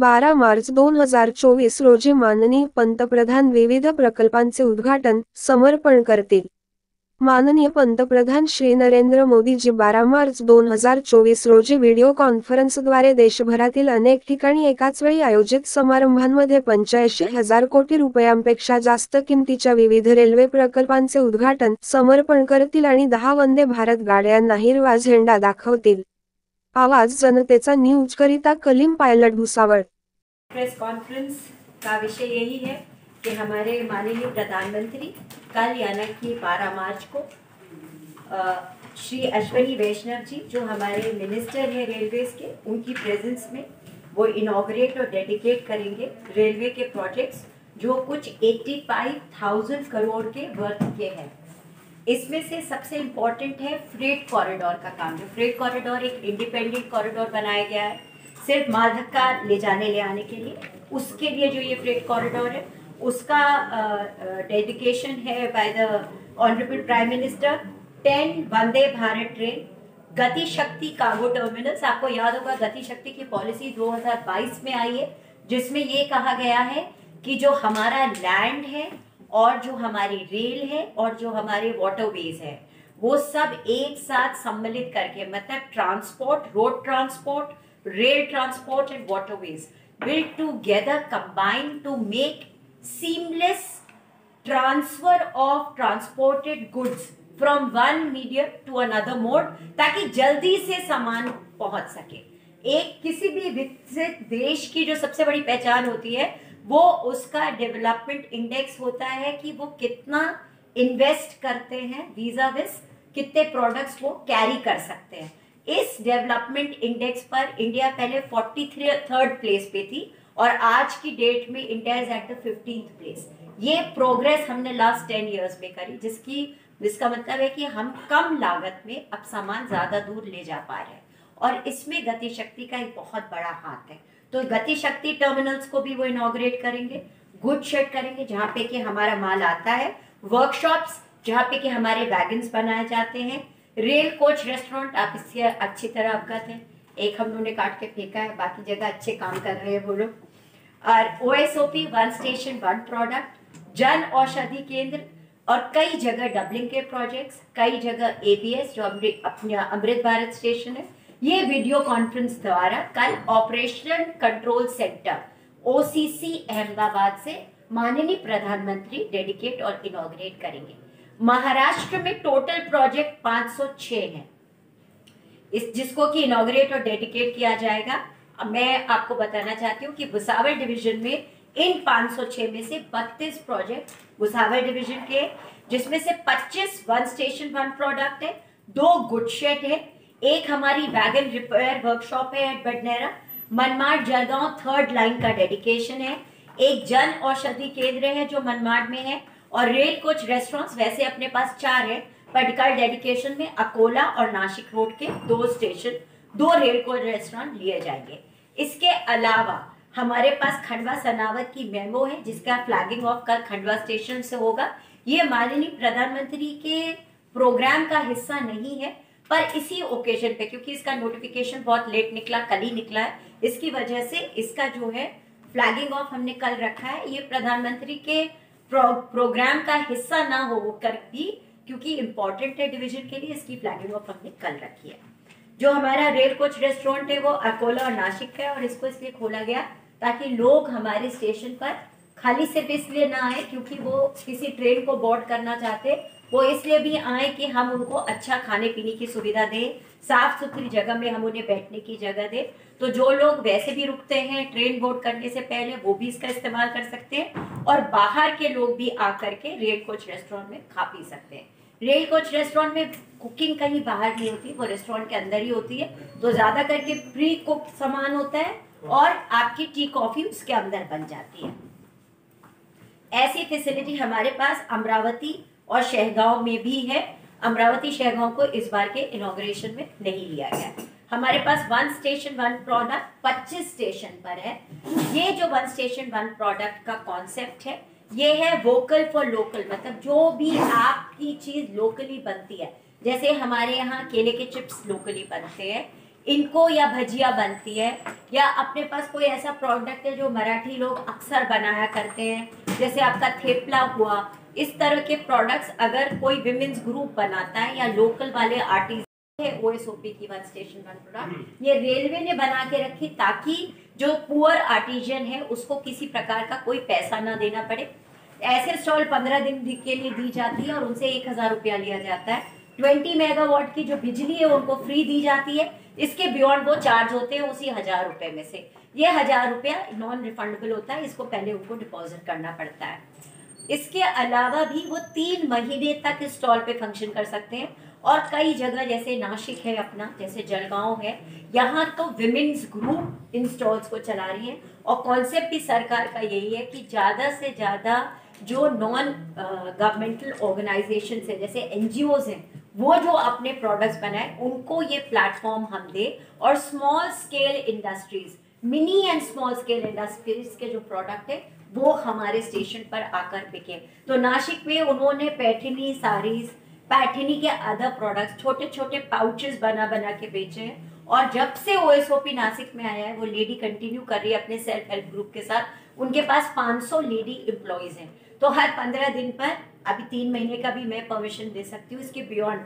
12 मार्च 2024 रोजी माननीय पंतप्रधान विविध प्रकल्पांचे उद्घाटन, समर्पण करतील. माननीय पंतप्रधान श्री नरेंद्र मोदीजी 12 मार्च 2024 रोजी व्हिडिओ कॉन्फरन्सद्वारे देशभरातील अनेक ठिकाणी एकाच वेळी आयोजित समारंभांमध्ये 85,000 कोटी रुपयांपेक्षा जास्त किमतीच्या विविध रेल्वे प्रकल्पांचे उद्घाटन, समर्पण करतील आणि 10 वंदे भारत गाड्यांना हिरवा झेंडा दाखवतील. आवाज जनतेचा न्यूज करिता कलीम पायलट भुसावळ. प्रेस कॉन्फ्रेंस का विषय यही है कि हमारे माननीय प्रधानमंत्री कल यानी कि 12 मार्च को श्री अश्विनी वैष्णव जी जो हमारे मिनिस्टर हैं रेलवेज के, उनकी प्रेजेंस में वो इनॉग्रेट और डेडिकेट करेंगे रेलवे के प्रोजेक्ट्स जो कुछ 85,000 करोड़ के वर्थ के हैं. इसमें से सबसे इम्पोर्टेंट है फ्रेट कॉरिडोर का काम. जो फ्रेट कॉरिडोर एक इंडिपेंडेंट कॉरिडोर बनाया गया है सिर्फ माल धक्का ले जाने ले आने के लिए. उसके लिए जो ये फ्रेट कॉरिडोर है उसका डेडिकेशन है by the honourable prime minister. 10 Vande Bharat train, गति शक्ति कार्गो टर्मिनल्स. आपको याद होगा गति शक्ति की पॉलिसी 2022 में आई है जिसमें ये कहा गया है कि जो हमारा लैंड है और जो हमारी रेल है और जो हमारे वाटरवेज है वो सब एक साथ सम्मिलित करके, मतलब transport, road transport, rail transport and waterways will together combine to make seamless transfer of transported goods from one medium to another mode ताकि जल्दी से सामान पहुंच सके. एक किसी भी विकसित देश की जो सबसे बड़ी पहचान होती है वो उसका डेवलपमेंट इंडेक्स होता है कि वो कितना इन्वेस्ट करते हैं वीजा विस कितने प्रोडक्ट्स वो कैरी कर सकते हैं. इस डेवलपमेंट इंडेक्स पर इंडिया पहले 43rd प्लेस पे थी और आज की डेट में India is at the 15th place. ये प्रोग्रेस हमने लास्ट 10 इयर्स में करी जिसका मतलब है कि हम कम लागत में अब सामान ज्यादा दूर ले जा पा रहे हैं और इसमें गति शक्ति का एक बहुत बड़ा हाथ है. तो गति शक्ति टर्मिनल्स को भी वो इनॉग्रेट करेंगे, गुड शेड करेंगे जहाँ पे कि हमारा माल आता है, वर्कशॉप्स जहाँ पे कि हमारे वैगन्स बनाए जाते हैं, रेल कोच रेस्टोरेंट. आप इससे अच्छी तरह अवगत हैं. एक हम लोगों ने काट के फेंका है, बाकी जगह अच्छे काम कर रहे हैं वो लोग. और OSOP, one station one product, Jan Aushadhi केंद्र और कई जगह डबलिंग के प्रोजेक्ट्स, कई जगह ABS जो अपने अमृत भारत स्टेशन है. ये वीडियो कॉन्फ्रेंस द्वारा कल operation control centre OCC Ahmedabad से माननीय प्रधानमंत्री डेडिकेट और इनॉग्रेट करेंगे. महाराष्ट्र में टोटल प्रोजेक्ट 506 हैं जिसको कि इनॉग्रेट और डेडिकेट किया जाएगा. मैं आपको बताना चाहती हूँ कि भुसावल डिवीजन में इन 506 में से 32 प्रोजेक्ट भुसावल डिवीजन के, जिसमें से 25 वन स्टेशन वन प्रोडक्ट है, 2 गुड शेड है, एक हमारी वैगन रिपेयर वर्कशॉप है at Badnera, Manmad Jalgaon 3rd line का डेडिकेशन है, एक जन औषधि केंद्र है जो मनमाड में है और रेल कोच रेस्टोरेंट्स वैसे अपने पास 4 है. पर्टिकुलर डेडिकेशन में अकोला और नासिक रोड के 2 स्टेशन, 2 रेल कोच रेस्टोरेंट लिए जाएंगे. इसके अलावा हमारे पास खंडवा सनावत की मेमो है जिसका फ्लैगिंग ऑफ कल खंडवा स्टेशन से होगा. ये माननीय प्रधानमंत्री के प्रोग्राम का हिस्सा नहीं है पर इसी ओकेजन पे, क्योंकि इसका नोटिफिकेशन बहुत लेट निकला, कल ही निकला है, इसकी वजह से इसका जो है फ्लैगिंग ऑफ हमने कल रखा है. ये प्रधानमंत्री के प्रोग्राम का हिस्सा ना हो कर भी, क्योंकि इम्पोर्टेंट है डिवीजन के लिए, इसकी फ्लैगिंग ऑफ हमने कल रखी है. जो हमारा रेल कोच रेस्टोरेंट है वो अकोला और नासिक का है और इसको इसलिए खोला गया ताकि लोग हमारे स्टेशन पर खाली सिर्फ इसलिए ना आए क्योंकि वो किसी ट्रेन को बोर्ड करना चाहते, वो इसलिए भी आए कि हम उनको अच्छा खाने पीने की सुविधा दें, साफ सुथरी जगह में हम उन्हें बैठने की जगह दें. तो जो लोग वैसे भी रुकते हैं ट्रेन बोर्ड करने से पहले वो भी इसका इस्तेमाल कर सकते हैं और बाहर के लोग भी आकर के रेल कोच रेस्टोरेंट में खा पी सकते हैं. रेल कोच रेस्टोरेंट में कुकिंग कहीं बाहर नहीं होती, वो रेस्टोरेंट के अंदर ही होती है. तो ज्यादा करके प्री कुक्ड सामान होता है और आपकी टी कॉफी उसके अंदर बन जाती है. ऐसी फैसिलिटी हमारे पास अमरावती और शहगांव में भी है. अमरावती शहगांव को इस बार के इनॉग्रेशन में नहीं लिया गया. हमारे पास one station one product 25 station पर है. ये जो वन स्टेशन वन प्रोडक्ट का कॉन्सेप्ट है ये है वोकल फॉर लोकल, मतलब जो भी आपकी चीज लोकली बनती है, जैसे हमारे यहाँ केले के चिप्स लोकली बनते हैं, इनको या भजिया बनती है, या अपने पास कोई ऐसा प्रोडक्ट है जो मराठी लोग अक्सर बनाया करते हैं, जैसे आपका थेपला हुआ, इस तरह के प्रोडक्ट्स अगर कोई विमेंस ग्रुप बनाता है या लोकल वाले आर्टिस्ट है, ओएसओपी की वन स्टेशन वन प्रोडक्ट ये रेलवे ने बना के रखी ताकि जो पुअर आर्टिजन है उसको किसी प्रकार का कोई पैसा ना देना पड़े। ऐसे स्टॉल 15 दिन के लिए दी जाती है और उनसे 1000 रुपया लिया जाता है। 20 मेगावाट की जो बिजली है उनको फ्री दी जाती है, इसके बियॉन्ड वो चार्ज होते हैं उसी 1000 रुपए में से। ये 1000 रुपया नॉन रिफंडेबल होता है, इसको पहले उनको डिपॉजिट करना पड़ता है। इसके अलावा भी वो 3 महीने तक स्टॉल पे फंक्शन कर सकते हैं। और कई जगह जैसे नासिक है अपना, जैसे जलगांव है, यहाँ तो विमेन्स ग्रुप इन स्टॉल्स को चला रही है। और कॉन्सेप्ट भी सरकार का यही है कि ज्यादा से ज्यादा जो नॉन गवर्नमेंटल ऑर्गेनाइजेशन है जैसे एनजीओज हैं, वो जो अपने प्रोडक्ट्स बनाए उनको ये प्लेटफॉर्म हम दे, और small scale industries, mini and small scale industries के जो प्रोडक्ट है वो हमारे स्टेशन पर आकर बिके। तो नासिक में उन्होंने पैठनी साड़ीज, पैठनी के अदर प्रोडक्ट्स, छोटे छोटे पाउचेस बना बना के बेचे हैं। और जब से ओएसओपी नासिक में आया है वो लेडी कंटिन्यू कर रही है अपने सेल्फ हेल्प ग्रुप के साथ। उनके पास 500 लेडी एम्प्लॉइज हैं, तो हर 15 दिन पर, अभी 3 महीने का भी मैं परमिशन दे सकती हूँ, इसके बियॉन्ड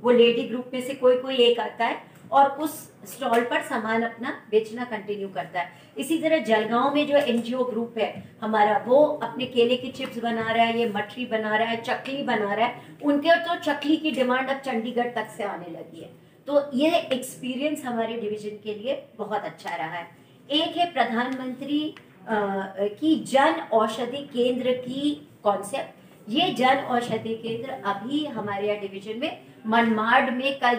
वो लेडी ग्रुप में से कोई कोई एक आता है और उस स्टॉल पर सामान अपना बेचना कंटिन्यू करता है। इसी तरह जलगांव में जो एनजीओ ग्रुप है हमारा, वो अपने केले की चिप्स बना रहा है, ये मठरी बना रहा है, चकली बना रहा है। उनके तो चकली की डिमांड अब चंडीगढ़ तक से आने लगी है। तो यह एक्सपीरियंस हमारे डिवीजन के लिए बहुत अच्छा रहा है। एक है प्रधानमंत्री की जन औषधि केंद्र की कॉन्सेप्ट। ये जन औषधि केंद्र अभी हमारे यहाँ डिवीजन में मनमाड में कल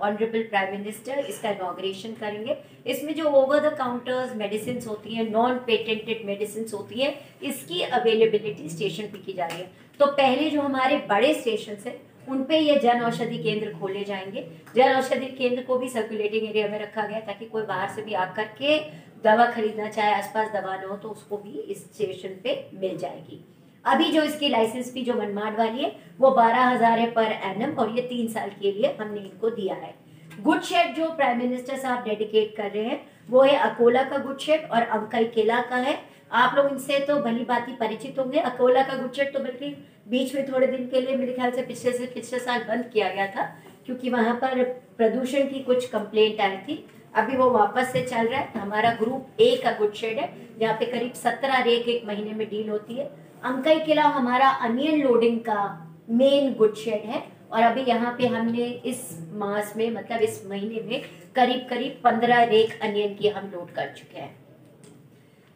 ऑनरेबल प्राइम मिनिस्टर इसका इनॉग्रेशन करेंगे। इसमें जो ओवर द काउंटर्स मेडिसिन होती है, नॉन पेटेंटेड मेडिसिन होती है, इसकी अवेलेबिलिटी स्टेशन पे की जा रही है। तो पहले जो हमारे बड़े स्टेशन है उन पे ये जन औषधि केंद्र खोले जाएंगे। जन औषधि केंद्र को भी सर्कुलेटिंग एरिया में रखा गया ताकि कोई बाहर से भी आकर के दवा खरीदना चाहे, आसपास दवा न हो तो उसको भी इस स्टेशन पे मिल जाएगी। अभी जो इसकी लाइसेंस फी जो मनमाड वाली है वो 12,000 है पर एनम, और ये 3 साल के लिए हमने इनको दिया है। गुड शेड जो प्राइम मिनिस्टर साहब डेडिकेट कर रहे हैं वो है अकोला का गुड शेड और अंकई किला का है। आप लोग इनसे तो भली बात परिचित होंगे। अकोला का गुड शेड तो बल्कि बीच में थोड़े दिन के लिए मेरे ख्याल से पिछले साल बंद किया गया था क्योंकि वहां पर प्रदूषण की कुछ कंप्लेंट आई थी। अभी वो वापस से चल रहा है। हमारा ग्रुप ए का गुड शेड है जहाँ पे करीब 17 रेक एक महीने में डील होती है। अंकई किला हमारा अनियन लोडिंग का मेन गुड शेड है और अभी यहाँ पे हमने इस मास में मतलब इस महीने में करीब 15 रेक अनियन की हम लोड कर चुके हैं।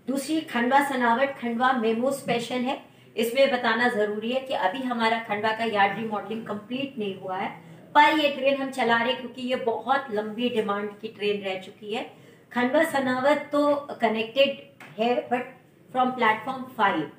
दूसरी खंडवा सनावट, खंडवा मेमो स्पेशल है। इसमें बताना जरूरी है कि अभी हमारा खंडवा का यार्ड रिमॉडलिंग कंप्लीट नहीं हुआ है, पर ये ट्रेन हम चला रहे क्योंकि ये बहुत लंबी डिमांड की ट्रेन रह चुकी है। खंडवा सनावत तो कनेक्टेड है but from platform 5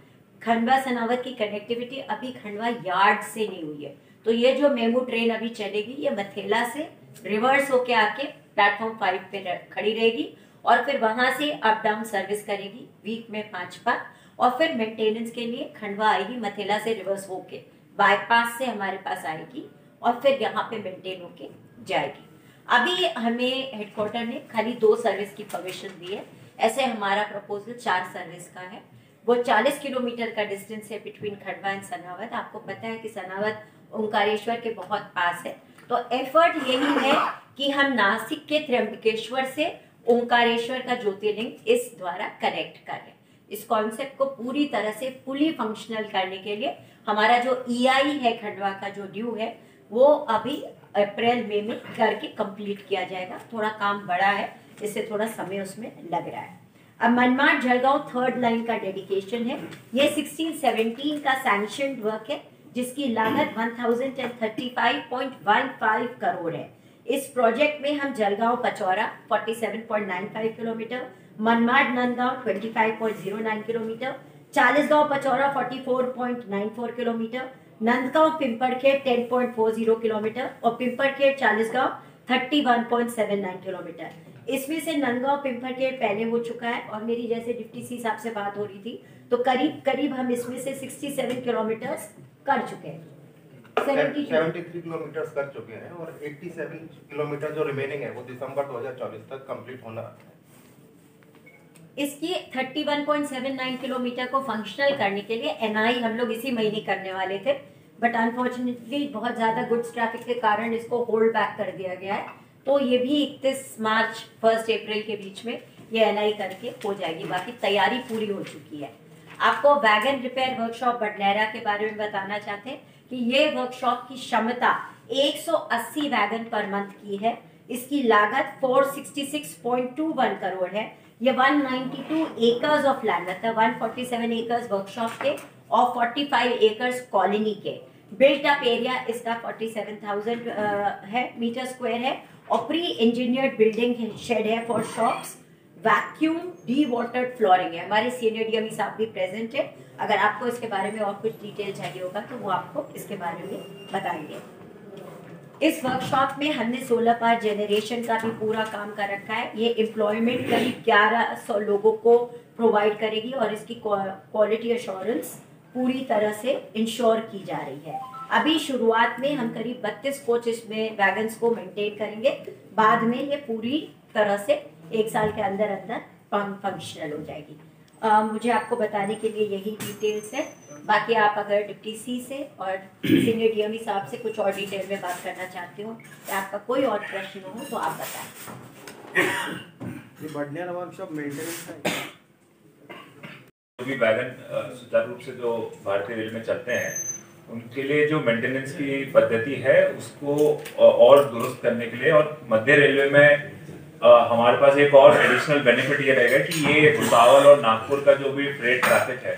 Khandwa Sanawat की कनेक्टिविटी अभी खंडवा यार्ड से नहीं हुई है। तो ये जो मेमू ट्रेन अभी चलेगी ये मथेला से रिवर्स होके आके प्लेटफॉर्म 5 पे खड़ी रहेगी और फिर वहां से अप डाउन सर्विस करेगी वीक में 5 बार और फिर मेंटेनेंस के लिए खंडवा आएगी, मथेला से रिवर्स होके बाईपास से हमारे पास आएगी और फिर यहाँ पे मेंटेन होके जाएगी। अभी हमें हेडक्वार्टर ने खाली 2 सर्विस की परमिशन दी है। ऐसे हमारा प्रपोजल 4 सर्विस का है। वो 40 किलोमीटर का डिस्टेंस है बिटवीन खंडवा एंड सनावत। आपको पता है कि सनावत ओंकारेश्वर के बहुत पास है। तो एफर्ट यही है कि हम नासिक के त्र्यंबकेश्वर से ओंकारेश्वर का ज्योतिर्लिंग इस द्वारा कनेक्ट करें। इस कॉन्सेप्ट को पूरी तरह से फुली फंक्शनल करने के लिए हमारा जो ईआई है खंडवा का जो ड्यू है वो अभी अप्रैल मई में करके कंप्लीट किया जाएगा। थोड़ा काम बड़ा है, इससे थोड़ा समय उसमें लग रहा है। अब मनमाड जलगांव 3rd लाइन का डेडिकेशन है। ये 16-17 का सैंक्शनड वर्क है जिसकी लागत 1035.15 करोड़ है। इस प्रोजेक्ट में हम Jalgaon Pachora 47.95 kilometre, Manmad Nandgaon 25.09 kilometre, Chalisgaon Pachora 44.94 kilometre, Nandgaon Pimparkhed 10.40 kilometre और पिंपड़खेड़ चालीसगांव 31.79 किलोमीटर। इसमें से नंदगांव पिंपड़खेड़ पहले हो चुका है और मेरी जैसे डिप्टी सी साहब से बात हो रही थी तो करीब हम इसमें से 67 किलोमीटर कर चुके हैं। 73 किलोमीटर कर चुके हैं और 87 किलोमीटर जो रिमेनिंग है वो दिसंबर 2024 तक कंप्लीट होना है। इसकी 31.79 किलोमीटर को फंक्शनल करने के लिए एनआई हम लोग इसी महीने करने वाले थे, बट अनफॉर्चुनेटली बहुत ज़्यादा गुड्स ट्रैफिक के कारण इसको होल्ड बैक कर दिया गया है। तो ये भी 31 मार्च 1 अप्रैल के बीच में ये एनआई करके हो जाएगी। बाकी तैयारी पूरी हो चुकी है। आपको वैगन रिपेयर वर्कशॉप बडनेरा के बारे में बताना चाहते हैं कि ये वर्कशॉप की क्षमता 180 वैगन पर मंथ की है। इसकी लागत 466.21 करोड़ है। ये 192 एकर्स ऑफ लैंड, मतलब 147 एकर्स वर्कशॉप के और 45 एकर्स कॉलोनी के। बिल्ट अप एरिया इसका 47,000 है मीटर स्क्वायर है और प्री इंजीनियर्ड बिल्डिंग शेड है for shops, vacuum D watered flooring है। हमारे सीनियर डीएमई साहब भी प्रेजेंट है। अगर आपको इसके बारे में और कुछ डिटेल चाहिए होगा तो वो आपको इसके बारे में बताएंगे। इस वर्कशॉप में हमने सोलर पावर जनरेशन का भी पूरा काम कर रखा है। ये एम्प्लॉयमेंट करीब 1100 लोगों को प्रोवाइड करेगी और इसकी क्वालिटी एश्योरेंस पूरी तरह से इंश्योर की जा रही है। अभी शुरुआत में हम करीब 32 कोच इसमें वैगन्स को मेंटेन करेंगे। बाद में ये पूरी तरह से 1 साल के अंदर अंदर फंक्शनल हो जाएगी। मुझे आपको बताने के लिए यही डिटेल्स है। बाकी आप अगर डिप्टी सी से और सीनियर डीएमई साहब से कुछ और डिटेल में बात करना चाहते हो या आपका कोई और प्रश्न हो तो आप बताएं। ये बडनेरा वर्कशॉप मेंटेनेंस है। जो भी वैगन सुचारू रूप से जो भारतीय रेल में चलते हैं उनके लिए जो मेंटेनेंस की पद्धति है उसको और दुरुस्त करने के लिए, और मध्य रेलवे में हमारे पास एक और एडिशनल बेनिफिट ये रहेगा कि ये भुसावल और नागपुर का जो भी फ्रेट ट्रैफिक है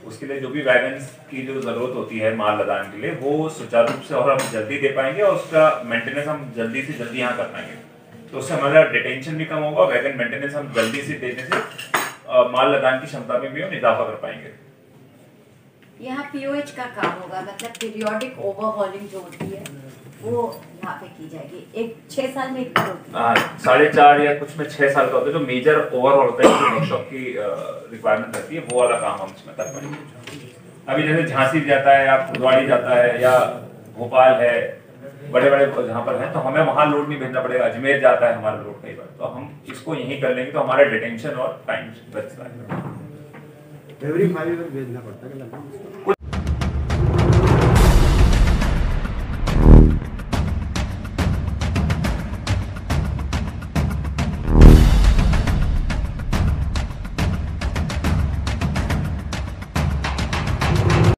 उसके लिए जो भी वैगन्स की जो जरूरत होती है माल लदान के लिए वो सुचारू रूप से और हम जल्दी दे पाएंगे और उसका मेंटेनेंस हम जल्दी से जल्दी यहाँ कर पाएंगे। तो उससे हमारा डिटेंशन भी कम होगा। वैगन मेंटेनेंस हम जल्दी से देने से माल लदान की क्षमता में भी हम इजाफा कर पाएंगे। यहाँ पीओएच का काम होगा, मतलब पीरियोडिक ओवरहॉलिंग जो होती है वो यहाँ पे की जाएगी। 6 साल में एक बार होती है। 4.5 या कुछ में 6 साल का होता है। जो मेजर ओवरऑल होता है वर्कशॉप की रिक्वायरमेंट रहती है वो वाला काम हम इसमें कर पाएंगे। अभी जैसे झांसी जाता है या फुलवाड़ी जाता है या भोपाल है, बड़े बड़े जहाँ पर हैं तो हमें वहाँ लोड नहीं भेजना पड़ेगा। अजमेर जाता है हमारा लोड कई बार, तो हम इसको यहीं कर लेंगे तो हमारा डिटेंशन और टाइम बचता है। एवरी 5 ईयर भेजना पड़ता है।